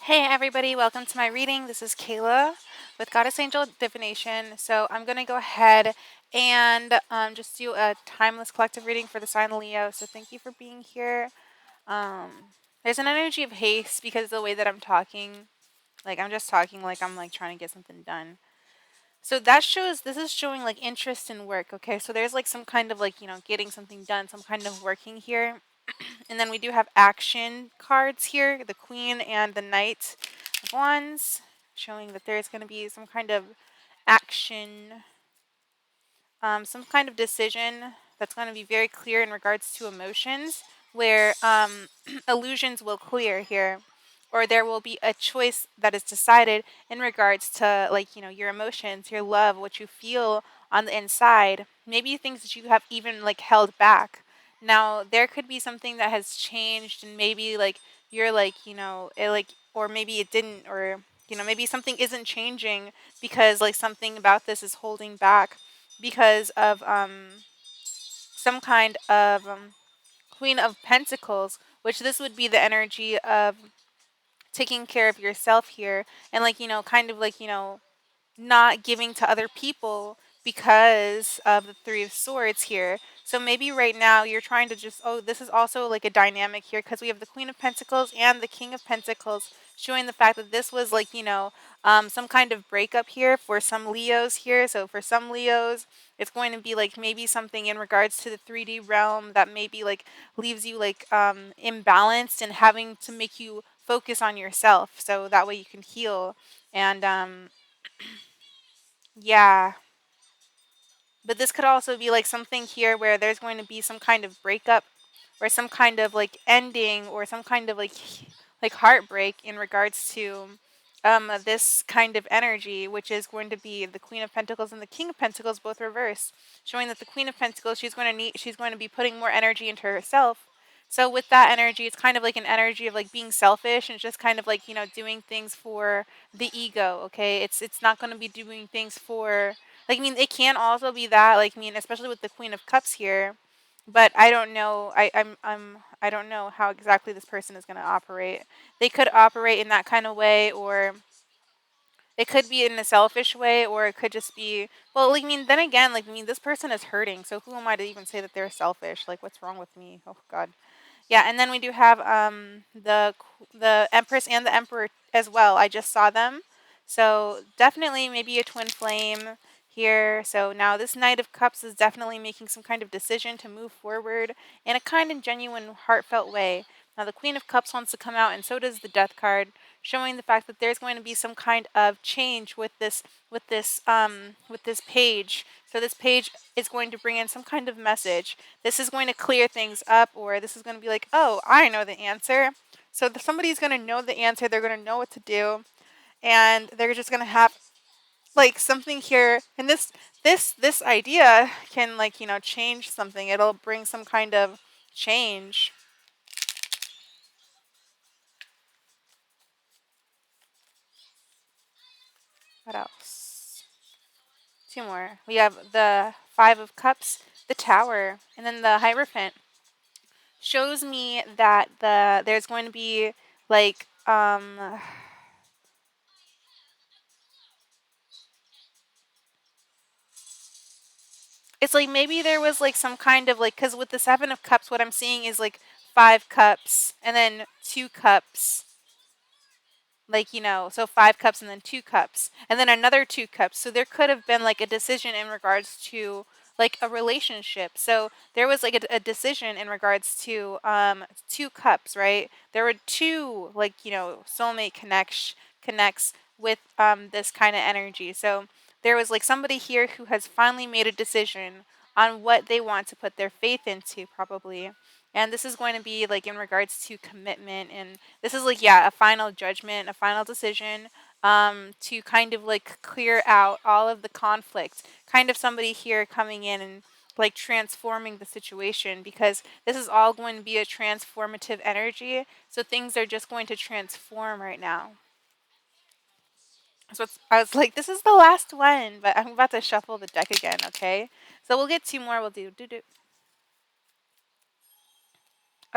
Hey everybody, welcome to my reading. This is Kayla with Goddess Angel Divination. So I'm going to go ahead and just do a timeless collective reading for the sign of Leo. So thank you for being here. Um, there's an energy of haste because of the way that I'm talking. Like I'm just talking like I'm like trying to get something done. So that shows, this is showing like interest in work. Okay, so there's like some kind of like, getting something done, some kind of working here. And then we do have action cards here, the Queen and the Knight of Wands, showing that there's going to be some kind of action, some kind of decision that's going to be very clear in regards to emotions, where illusions will clear here, or there will be a choice that is decided in regards to your emotions, your love, what you feel on the inside, maybe things that you have even like held back. Now there could be something that has changed, and maybe like you're like it like, or maybe it didn't, or maybe something isn't changing because like something about this is holding back because of some kind of Queen of Pentacles, which this would be the energy of taking care of yourself here, and kind of not giving to other people because of the Three of Swords here. So maybe right now you're trying to just, oh, this is also like a dynamic here because we have the Queen of Pentacles and the King of Pentacles, showing the fact that this was some kind of breakup here for some Leos here. So for some Leos, it's going to be like maybe something in regards to the 3D realm that maybe like leaves you like imbalanced and having to make you focus on yourself so that way you can heal. And yeah. But this could also be like something here where there's going to be some kind of breakup or some kind of like ending or some kind of like heartbreak in regards to this kind of energy, which is going to be the Queen of Pentacles and the King of Pentacles both reversed, showing that the Queen of Pentacles, she's going to be putting more energy into herself. So with that energy, it's kind of like an energy of like being selfish and just kind of like doing things for the ego. Okay, it's not going to be doing things for, like, I mean, it can also be that, like, I mean, especially with the Queen of Cups here, but I don't know. I don't know how exactly this person is going to operate. They could operate in that kind of way, or it could be in a selfish way, or it could just be, well, like, I mean, then again, like, I mean, this person is hurting, so who am I to even say that they're selfish? Like, what's wrong with me? Oh God. Yeah, and then we do have the Empress and the Emperor as well. I just saw them. So definitely maybe a twin flame here. So now this Knight of Cups is definitely making some kind of decision to move forward in a kind and genuine, heartfelt way. Now the Queen of Cups wants to come out, and so does the Death card, showing the fact that there's going to be some kind of change with this page. So this page is going to bring in some kind of message. This is going to clear things up, or this is going to be like, oh, I know the answer. So somebody's going to know the answer. They're going to know what to do, and they're just going to have like something here. And this idea can change something. It'll bring some kind of change. What else? Two more. We have the Five of Cups, the Tower, and then the Hierophant. Shows me that there's going to be like it's like maybe there was like some kind of like, because with the Seven of Cups, what I'm seeing is like 5 cups and then 2 cups, like so 5 cups and then 2 cups and then another 2 cups. So there could have been like a decision in regards to like a relationship. So there was like a decision in regards to 2 cups, right? There were two like soulmate connects with this kind of energy. So there was like somebody here who has finally made a decision on what they want to put their faith into, probably. And this is going to be like in regards to commitment, and this is like, yeah, a final judgment, a final decision, to kind of like clear out all of the conflict. Kind of somebody here coming in and like transforming the situation, because this is all going to be a transformative energy. So things are just going to transform right now. So I was like, this is the last one, but I'm about to shuffle the deck again, okay? So we'll get 2 more. We'll do.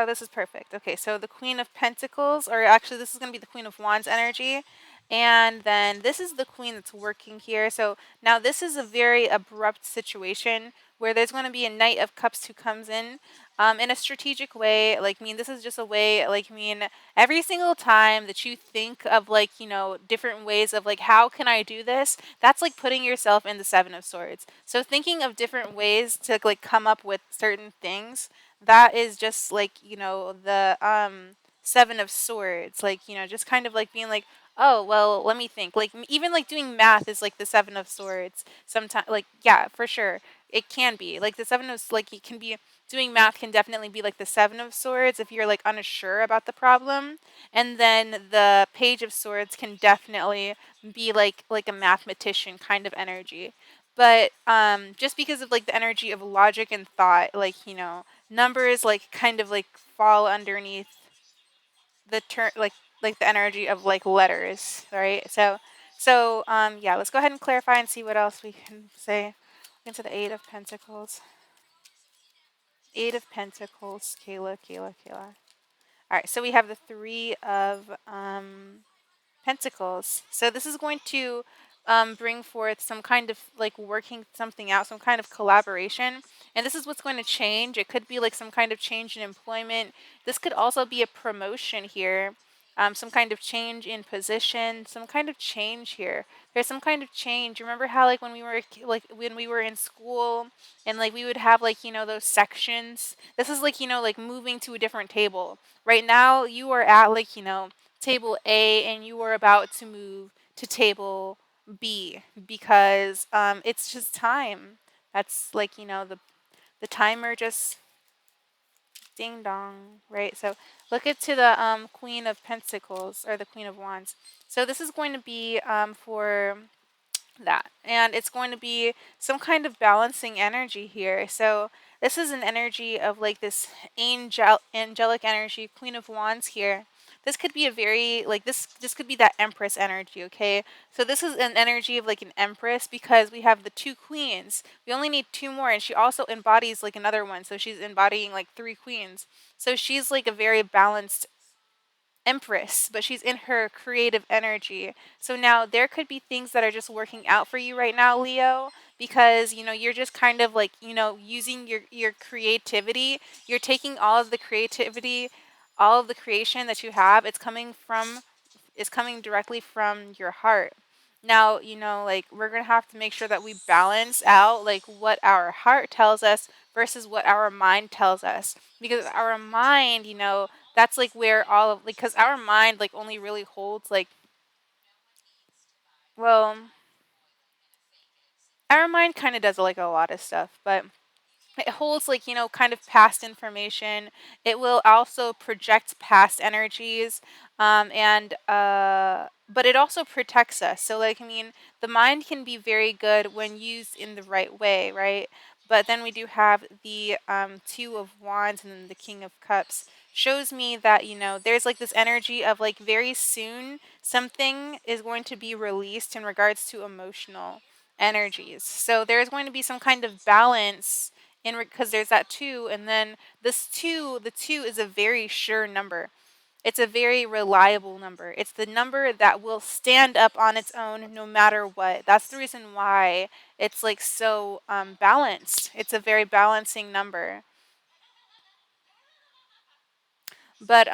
Oh, this is perfect. Okay, so the Queen of Pentacles, or actually this is going to be the Queen of Wands energy. And then this is the Queen that's working here. So now this is a very abrupt situation where there's going to be a Knight of Cups who comes in a strategic way. Like, I mean, this is just a way, like, I mean, every single time that you think of, like, different ways of, like, how can I do this? That's like putting yourself in the Seven of Swords. So thinking of different ways to, like, come up with certain things, that is just like the Seven of Swords, like just kind of like being like, oh well, let me think, like even like doing math is like the Seven of Swords sometimes, like yeah, for sure it can be like the Seven of, like it can be, doing math can definitely be like the Seven of Swords if you're like unsure about the problem. And then the Page of Swords can definitely be like a mathematician kind of energy. But just because of like the energy of logic and thought, like numbers like kind of like fall underneath the term, like the energy of like letters, right? So yeah, let's go ahead and clarify and see what else we can say into the Eight of Pentacles. Eight of Pentacles, Kayla. All right, so we have the Three of Pentacles. So this is going to bring forth some kind of like working something out, some kind of collaboration. And this is what's going to change. It could be like some kind of change in employment. This could also be a promotion here. Some kind of change in position, some kind of change here. There's some kind of change. Remember how like when we were like when we were in school and like we would have like those sections. This is like like moving to a different table. Right now you are at like table A and you are about to move to table B because it's just time. That's like the timer just ding dong, right? So look at to the Queen of Pentacles or the Queen of Wands. So this is going to be for that, and it's going to be some kind of balancing energy here. So this is an energy of like this angelic energy, Queen of Wands here. This could be a very like this could be that Empress energy, okay? So this is an energy of like an Empress because we have the two queens. We only need two more, and she also embodies like another one, so she's embodying like three queens. So she's like a very balanced Empress, but she's in her creative energy. So now there could be things that are just working out for you right now, Leo, because you're just kind of like using your creativity. You're taking all of the creativity, all of the creation that you have. It's coming directly from your heart. Now, like we're going to have to make sure that we balance out like what our heart tells us versus what our mind tells us. Because our mind, that's like where all of, like, because our mind like only really holds like, well, our mind kind of does like a lot of stuff, but it holds like kind of past information. It will also project past energies, and but it also protects us. So like, I mean, the mind can be very good when used in the right way, right? But then we do have the Two of Wands and then the King of Cups. Shows me that there's like this energy of like very soon something is going to be released in regards to emotional energies. So there's going to be some kind of balance in because there's that two, and then the two is a very sure number. It's a very reliable number. It's the number that will stand up on its own no matter what. That's the reason why it's like so balanced. It's a very balancing number. But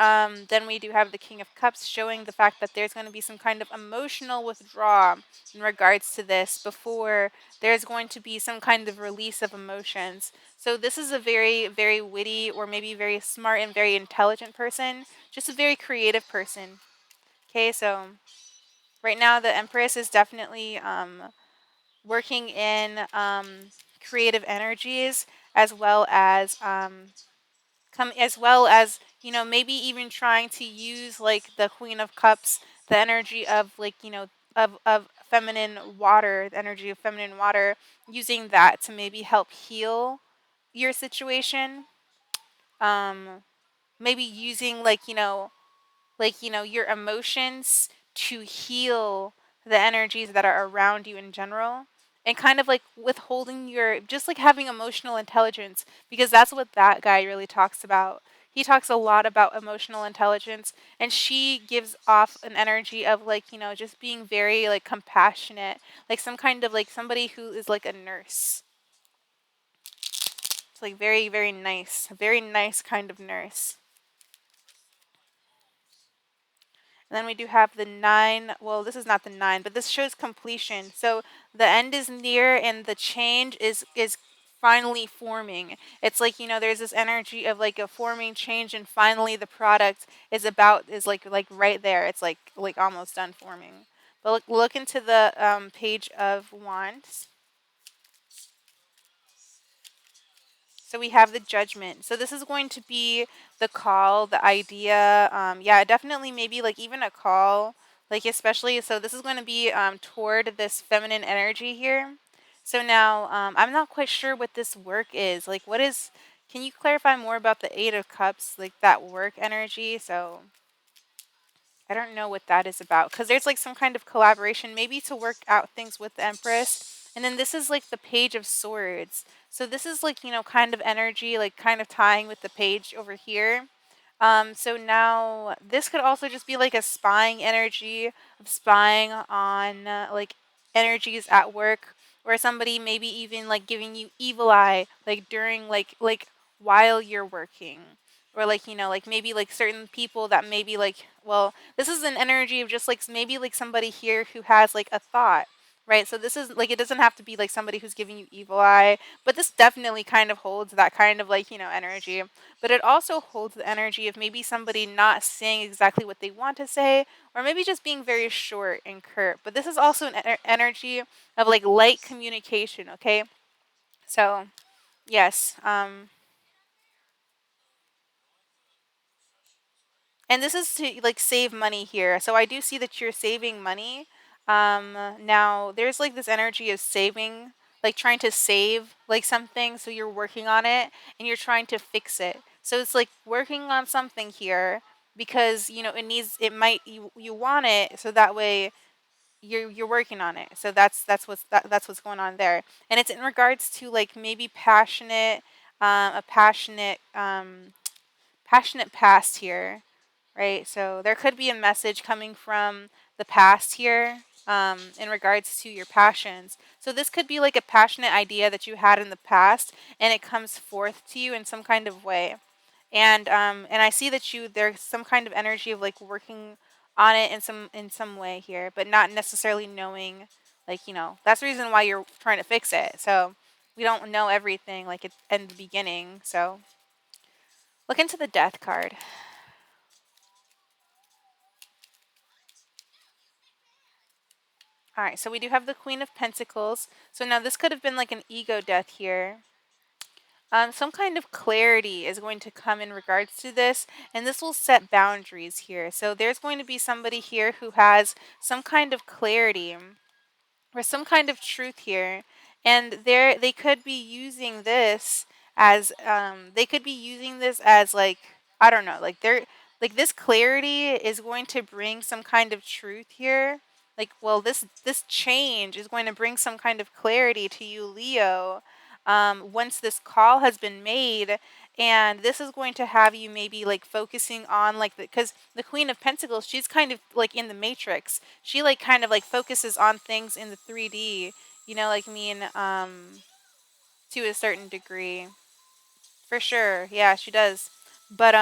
then we do have the King of Cups showing the fact that there's going to be some kind of emotional withdrawal in regards to this before there's going to be some kind of release of emotions. So this is a very, very witty or maybe very smart and very intelligent person, just a very creative person. Okay, so right now the Empress is definitely working in creative energies as well as come as well as maybe even trying to use like the Queen of Cups, the energy of like of feminine water, the energy of feminine water, using that to maybe help heal your situation. um Maybe using like your emotions to heal the energies that are around you in general, and kind of like withholding your, just like having emotional intelligence, because that's what that guy really talks about. he talks a lot about emotional intelligence, and she gives off an energy of like, just being very like compassionate, like some kind of like somebody who is like a nurse. It's like very, very nice, a very nice kind of nurse. And then we do have the 9. Well, this is not the 9, but this shows completion. So the end is near and the change is finally forming. It's like, there's this energy of like a forming change, and finally the product is like right there. It's like almost done forming. But look into the page of wands. So we have the judgment. So this is going to be the call, the idea. Yeah, definitely maybe like even a call, like especially. So this is going to be toward this feminine energy here. So now I'm not quite sure what this work is. Like, what is? Can you clarify more about the 8 of Cups, like that work energy? So I don't know what that is about, because there's like some kind of collaboration, maybe to work out things with the Empress. And then this is like the Page of Swords. So this is like, kind of energy, like kind of tying with the page over here. So now this could also just be like a spying energy of spying on like energies at work, or somebody maybe even like giving you evil eye like during like while you're working, or like like maybe like certain people that maybe like, well, this is an energy of just like maybe like somebody here who has like a thought, right? So this is like, it doesn't have to be like somebody who's giving you evil eye, but this definitely kind of holds that kind of like energy. But it also holds the energy of maybe somebody not saying exactly what they want to say, or maybe just being very short and curt. But this is also an energy of like light communication, okay? So, yes. And this is to like save money here. So I do see that you're saving money. Now there's like this energy of saving, like trying to save like something. So you're working on it and you're trying to fix it. So it's like working on something here because you want it, so that way you're working on it. So that's what's going on there. And it's in regards to like maybe a passionate past here, right? So there could be a message coming from the past here, in regards to your passions. So this could be like a passionate idea that you had in the past, and it comes forth to you in some kind of way. And I see that there's some kind of energy of like working on it in some way here, but not necessarily knowing, like, that's the reason why you're trying to fix it. So we don't know everything like in the beginning. So look into the Death card. All right, so we do have the Queen of Pentacles. So now this could have been like an ego death here. Some kind of clarity is going to come in regards to this, and this will set boundaries here. So there's going to be somebody here who has some kind of clarity or some kind of truth here, and they could be using this as like, I don't know, like they're like, this clarity is going to bring some kind of truth here. Like, well, this change is going to bring some kind of clarity to you, Leo, once this call has been made. And this is going to have you maybe like focusing on like because the Queen of Pentacles, she's kind of like in the Matrix. She like kind of like focuses on things in the 3D, like to a certain degree. For sure. Yeah, she does. But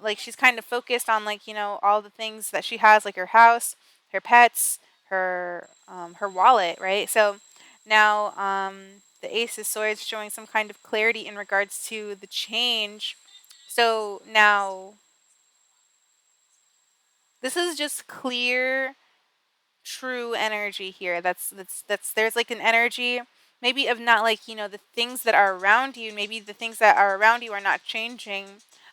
like she's kind of focused on like, all the things that she has, like her house, her pets, her wallet, right? So now the Ace of Swords showing some kind of clarity in regards to the change. So now this is just clear, true energy here. That's there's like an energy maybe of not like, the things that are around you, maybe the things that are around you are not changing.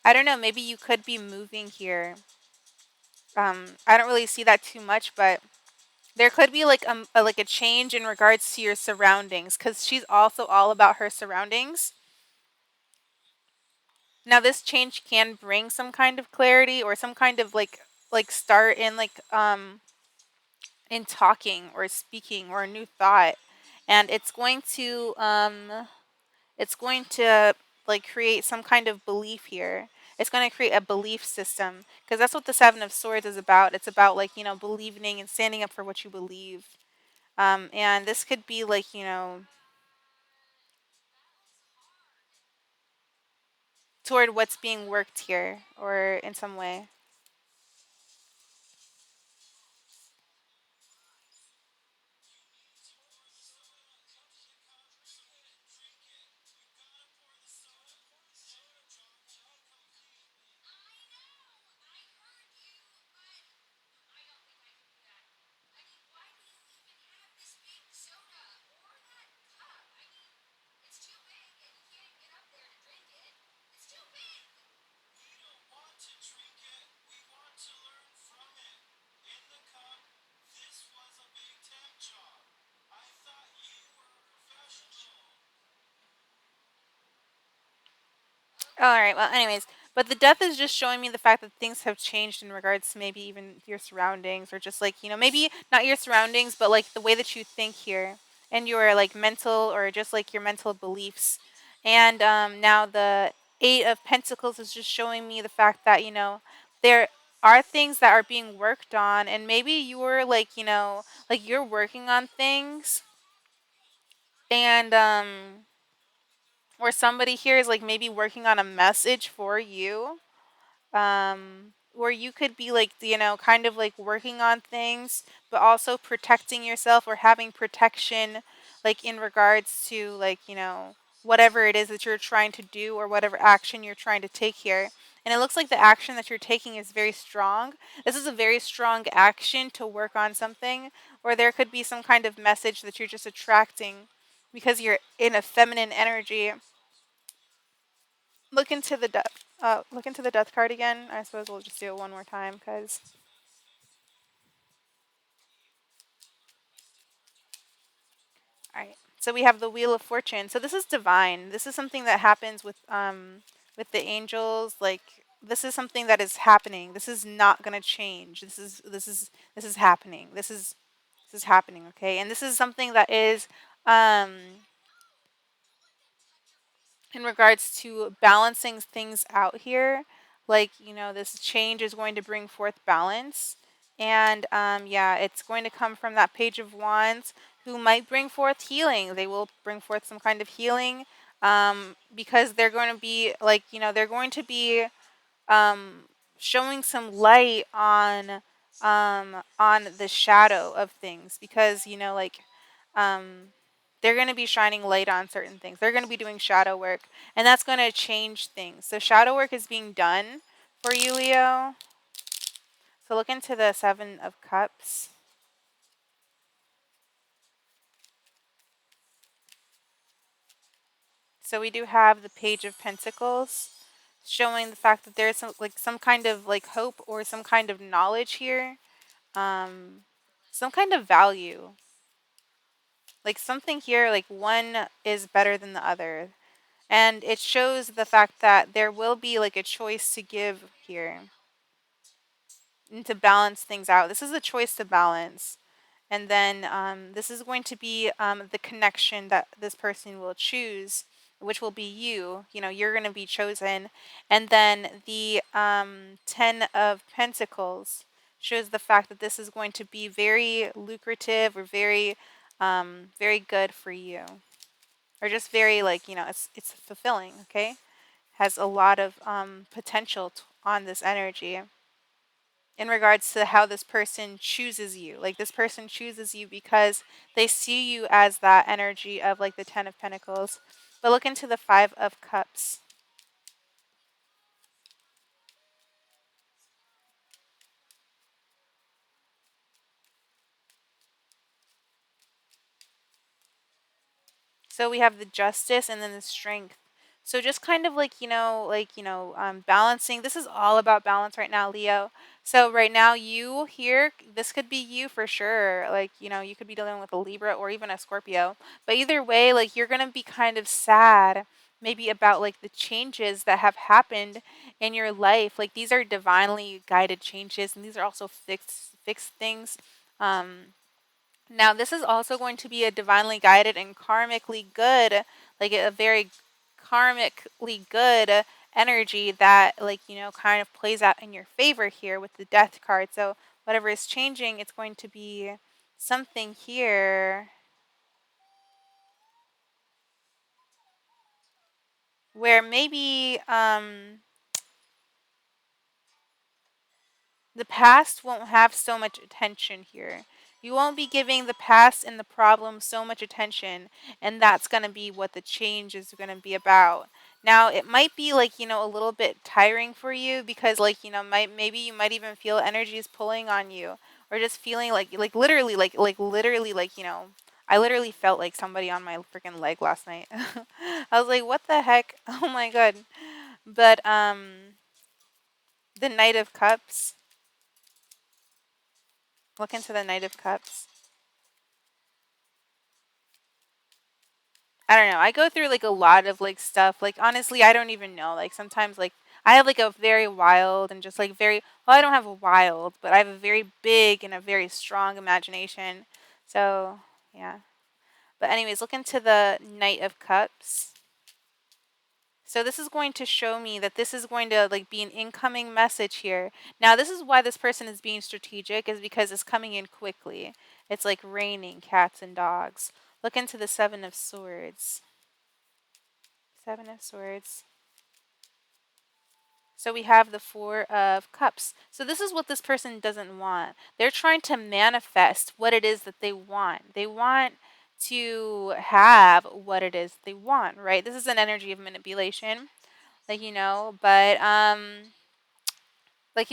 I don't know, maybe you could be moving here. I don't really see that too much, but there could be like like a change in regards to your surroundings, cuz she's also all about her surroundings. Now this change can bring some kind of clarity or some kind of like start in like in talking or speaking or a new thought, and it's going to like create some kind of belief here. It's going to create a belief system, because that's what the Seven of Swords is about. It's about, like, believing and standing up for what you believe. And this could be like, toward what's being worked here, or in some way. All right. Well, anyways, but the death is just showing me the fact that things have changed in regards to maybe even your surroundings, or just, like, maybe not your surroundings, but like the way that you think here, and your, like, mental, or just like your mental beliefs. And now the Eight of Pentacles is just showing me the fact that, there are things that are being worked on, and maybe you're, like, like, you're working on things, and or somebody here is, like, maybe working on a message for you, where you could be, like, kind of like working on things, but also protecting yourself, or having protection, like, in regards to, like, whatever it is that you're trying to do, or whatever action you're trying to take here. And it looks like the action that you're taking is very strong. This is a very strong action to work on something, or there could be some kind of message that you're just attracting because you're in a feminine energy. Look into the death card again. I suppose we'll just do it one more time, because all right. So we have the Wheel of Fortune. So this is divine. This is something that happens with the angels. Like, this is something that is happening. This is not going to change. This is happening. This is happening, okay? And this is something that is um in regards to balancing things out here. Like, this change is going to bring forth balance. And yeah, it's going to come from that Page of Wands, who might bring forth healing. They will bring forth some kind of healing, because they're going to be, like, they're going to be um, showing some light on the shadow of things, because, like, um, they're going to be shining light on certain things. They're going to be doing shadow work, and that's going to change things. So shadow work is being done for you, Leo. So look into the Seven of Cups. So we do have the Page of Pentacles, showing the fact that there's some kind of, like, hope, or some kind of knowledge here, um, some kind of value. Like, something here, like, one is better than the other. And it shows the fact that there will be, like, a choice to give here, and to balance things out. This is a choice to balance. And then this is going to be the connection that this person will choose, which will be you. You're going to be chosen. And then the Ten of Pentacles shows the fact that this is going to be very lucrative, or very, very good for you, or just very, like, it's fulfilling. Okay, has a lot of potential on this energy, in regards to how this person chooses you. Like, this person chooses you because they see you as that energy of, like, the Ten of Pentacles. But look into the Five of Cups. So we have the Justice, and then the Strength. So just kind of, like, balancing. This is all about balance right now, Leo. So right now, you here, this could be you for sure. Like, you could be dealing with a Libra, or even a Scorpio. But either way, like, you're gonna be kind of sad, maybe, about, like, the changes that have happened in your life. Like, these are divinely guided changes, and these are also fixed things. Um, Now, this is also going to be a divinely guided and karmically good, like, a very karmically good energy that, like, kind of plays out in your favor here with the death card. So whatever is changing, it's going to be something here where maybe the past won't have so much attention here. You won't be giving the past and the problem so much attention, and that's going to be what the change is going to be about. Now, it might be like, a little bit tiring for you because, like, maybe you might even feel energy is pulling on you, or just feeling like literally, literally, I literally felt like somebody on my freaking leg last night. I was like, what the heck? Oh my god. But, the Knight of Cups. Look into the Knight of Cups. I don't know. I go through like a lot of like stuff. Like honestly, I don't even know. Like sometimes like I have like a very wild and just like very well, I don't have a wild, but I have a very big and a very strong imagination. So, yeah. But anyways, look into the Knight of Cups. So this is going to show me that this is going to like be an incoming message here. Now, this is why this person is being strategic is because it's coming in quickly. It's like raining cats and dogs. Look into the Seven of Swords. Seven of Swords. So we have the Four of Cups. So this is what this person doesn't want. They're trying to manifest what it is that they want. They want to have what it is they want, right? This is an energy of manipulation, like but like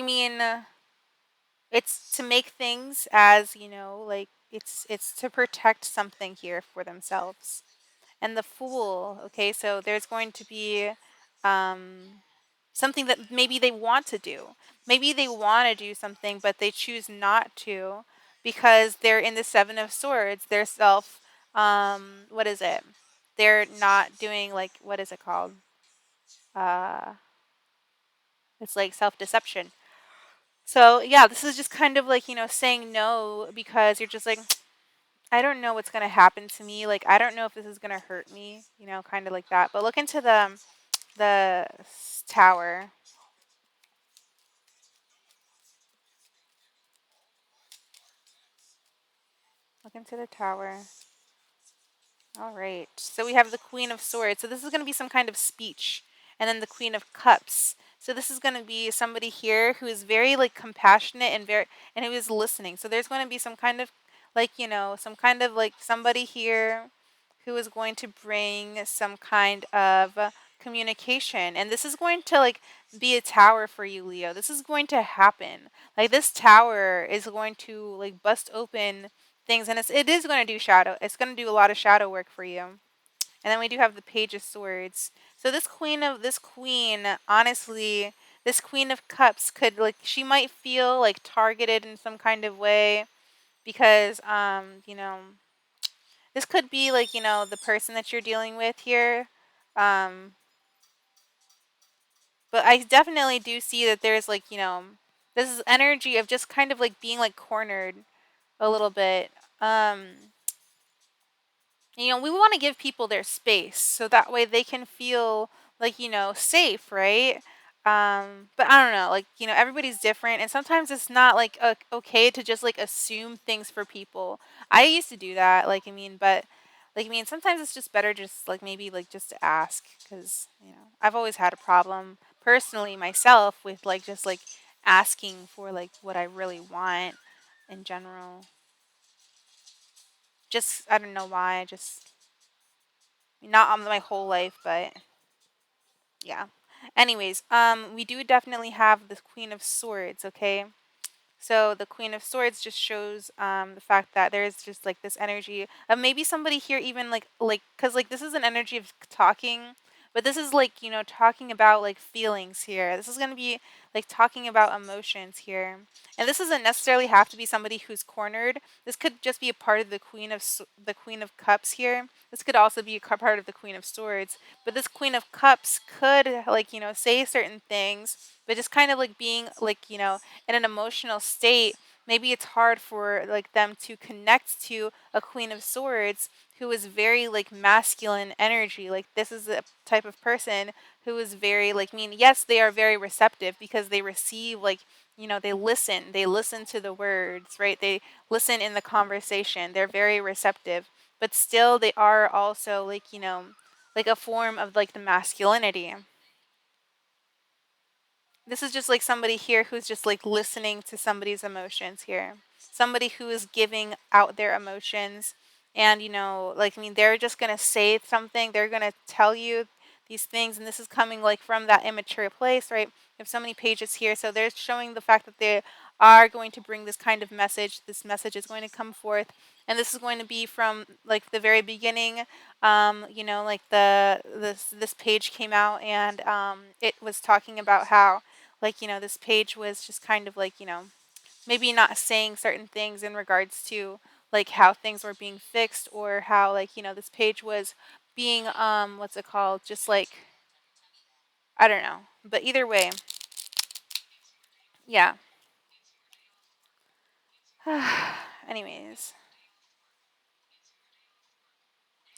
it's to make things as, like it's to protect something here for themselves. And the Fool, okay, so there's going to be something that maybe they want to do. Maybe they want to do something, but they choose not to because they're in the Seven of Swords. They're what is it? They're not doing like, what is it called? Uh, it's like self-deception. So yeah, this is just kind of like, saying no because you're just like, I don't know what's gonna happen to me. Like I don't know if this is gonna hurt me, kind of like that. But look into the tower. Look into the tower. All right. So we have the Queen of Swords. So this is going to be some kind of speech. And then the Queen of Cups. So this is going to be somebody here who is very like compassionate and who is listening. So there's going to be some kind of like, some kind of like somebody here who is going to bring some kind of communication. And this is going to like be a tower for you, Leo. This is going to happen. Like this tower is going to like bust open things, and it is going to do shadow. It's going to do a lot of shadow work for you. And then we do have the Page of Swords. So this queen, honestly, this Queen of Cups could like she might feel like targeted in some kind of way because this could be like, the person that you're dealing with here. Um but I definitely do see that there's like, this is energy of just kind of like being like cornered a little bit. Um we want to give people their space so that way they can feel like, safe, right? But I don't know, like, everybody's different, and sometimes it's not like okay to just like assume things for people. I used to do that, like, but like, sometimes it's just better just like maybe like just to ask because, I've always had a problem personally myself with like just like asking for like what I really want in general. Just, I don't know why, I just not on my whole life, but yeah. Anyways, we do definitely have the Queen of Swords, okay? So the Queen of Swords just shows the fact that there's just like this energy of maybe somebody here even like because like this is an energy of talking, but this is like, talking about like feelings here. This is going to be like talking about emotions here, and this doesn't necessarily have to be somebody who's cornered. This could just be a part of the the Queen of Cups here. This could also be a part of the Queen of Swords, but this Queen of Cups could like, say certain things, but just kind of like being like, in an emotional state. Maybe it's hard for like them to connect to a Queen of Swords who is very like masculine energy. Like this is the type of person who is very like, I mean, yes, they are very receptive because they receive like, they listen to the words, right? They listen in the conversation. They're very receptive, but still they are also like, like a form of like the masculinity. This is just like somebody here who's just like listening to somebody's emotions here. Somebody who is giving out their emotions. And, like, I mean, they're just going to say something. They're going to tell you these things. And this is coming like from that immature place, right? We have so many pages here. So they're showing the fact that they are going to bring this kind of message. This message is going to come forth. And this is going to be from like the very beginning. Like this page came out and it was talking about how like, this page was just kind of like, maybe not saying certain things in regards to like how things were being fixed or how like, this page was being, what's it called? Just like, I don't know. But either way, yeah. Anyways,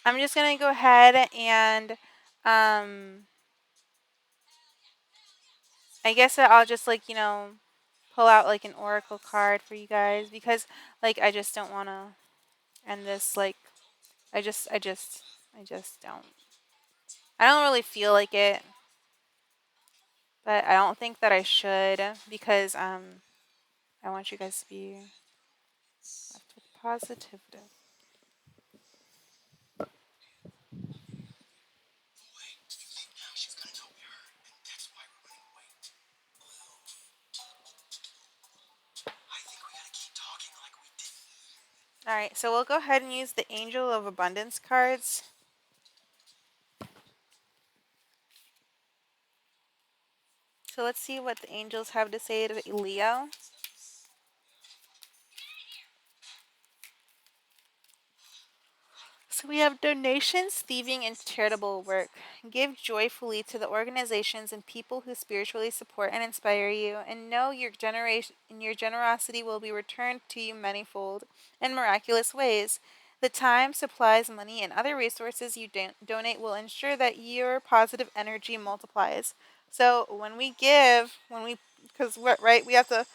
I'm just going to go ahead and, I guess that I'll just like, pull out like an oracle card for you guys because like I just don't want to end this like I just don't. I don't really feel like it, but I don't think that I should because I want you guys to be left with positivity. All right, so we'll go ahead and use the Angel of Abundance cards. So let's see what the angels have to say to Leo. So we have donations, thieving, and charitable work. Give joyfully to the organizations and people who spiritually support and inspire you, and know your generosity will be returned to you manifold in miraculous ways. The time, supplies, money, and other resources you donate will ensure that your positive energy multiplies. So when we give, because what, right, we have to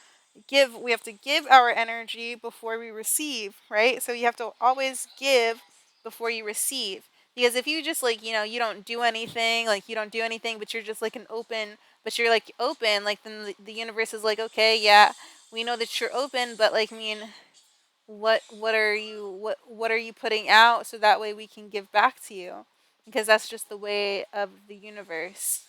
give our energy before we receive, right? So you have to always give before you receive. Because if you just like, you don't do anything, like you don't do anything, but you're just like but you're like open, like then the universe is like, okay, yeah, we know that you're open, but like, I mean, what are you putting out so that way we can give back to you? Because that's just the way of the universe.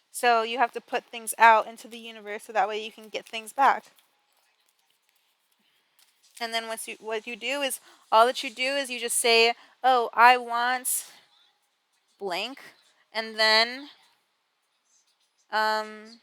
So you have to put things out into the universe so that way you can get things back. And then what you do is all that you do is you just say, "Oh, I want blank," and then um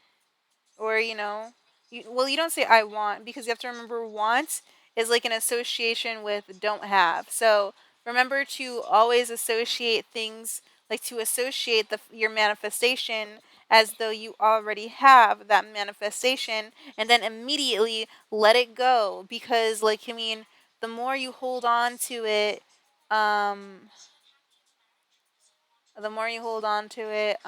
or you don't say "I want" because you have to remember want is like an association with don't have. So remember to always associate things, like to associate your manifestation as though you already have that manifestation, and then immediately let it go, because like, I mean, the more you hold on to it, um the more you hold on to it,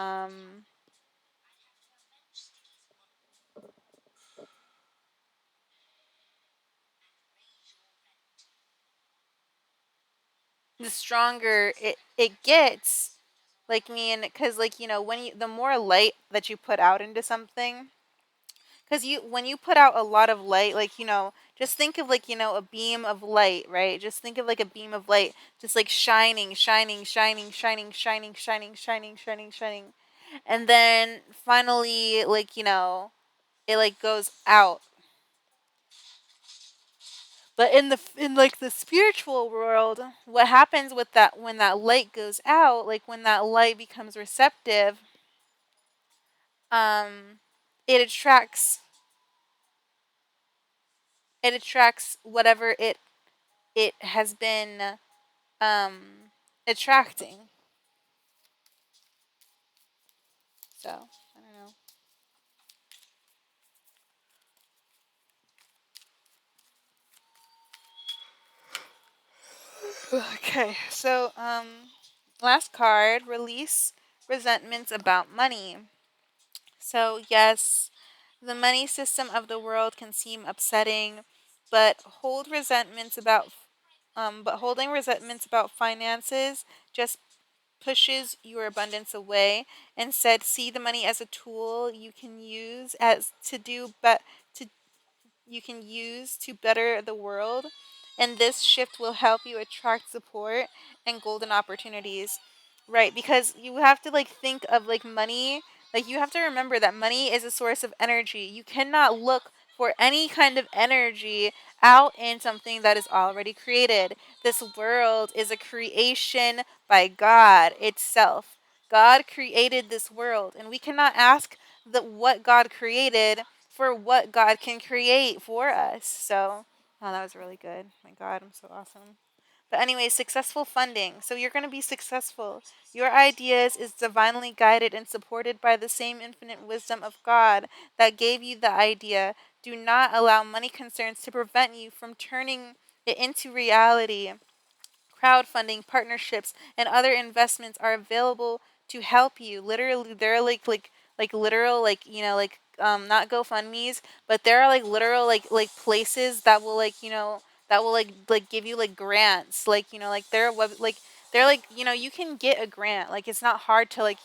the stronger it gets. Like, I mean, because like, the more light that you put out into something, because when you put out a lot of light, like, just think of like, a beam of light, right? Just think of like a beam of light just like shining, shining, shining, shining, shining, shining, shining, shining, shining, and then finally, like, it like goes out. But in like the spiritual world, what happens with that when that light goes out, like when that light becomes receptive, um, it attracts whatever it has been um attracting. So I don't know. Okay, so last card, release resentments about money. So yes, the money system of the world can seem upsetting, but holding resentments about finances just pushes your abundance away. Instead, see the money as a tool you can use as to do but to you can use to better the world, and this shift will help you attract support and golden opportunities. Right, because you have to like think of like money, like you have to remember that money is a source of energy. You cannot look for any kind of energy out in something that is already created. This world is a creation by God itself. God created this world, and we cannot ask that what God created for what God can create for us. So, oh, that was really good. My God, I'm so awesome. But anyway, successful funding. So you're going to be successful. Your ideas is divinely guided and supported by the same infinite wisdom of God that gave you the idea. Do not allow money concerns to prevent you from turning it into reality. Crowdfunding, partnerships, and other investments are available to help you. Literally, they're like literal not GoFundmes, but there are like literal like places that will that will like give you like grants. Like like they're like you can get a grant. Like it's not hard to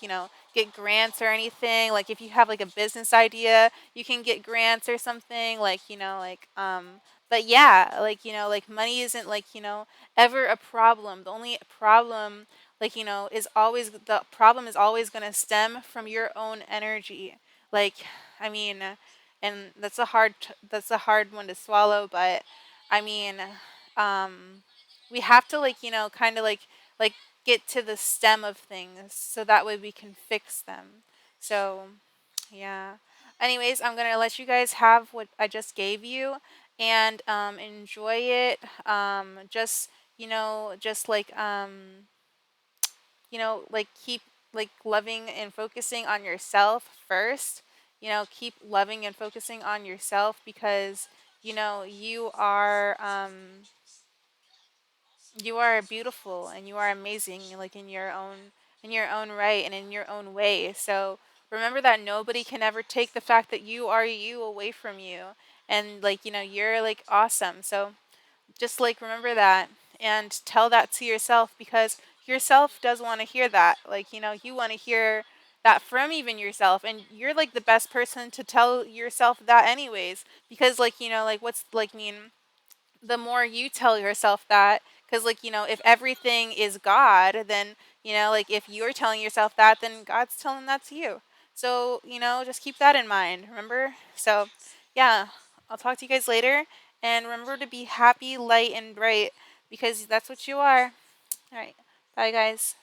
get grants or anything. Like if you have like a business idea, you can get grants or something. But yeah, like money isn't ever a problem. The only problem, the problem is always going to stem from your own energy. Like, I mean, and that's a hard one to swallow, but I mean, um, we have to kind of like get to the stem of things so that way we can fix them. So, yeah. Anyways, I'm gonna let you guys have what I just gave you and enjoy it. Just just like keep like loving and focusing on yourself first. Keep loving and focusing on yourself because you are beautiful and you are amazing, like in your own right and in your own way. So remember that nobody can ever take the fact that you are you away from you, and you're like awesome. So just like remember that and tell that to yourself because yourself does want to hear that. You want to hear that from even yourself, and you're like the best person to tell yourself that anyways, because what's mean the more you tell yourself that, because if everything is God, then if you're telling yourself that, then God's telling that to you. So just keep that in mind, remember. So yeah, I'll talk to you guys later, and remember to be happy, light, and bright, because that's what you are. All right, bye guys.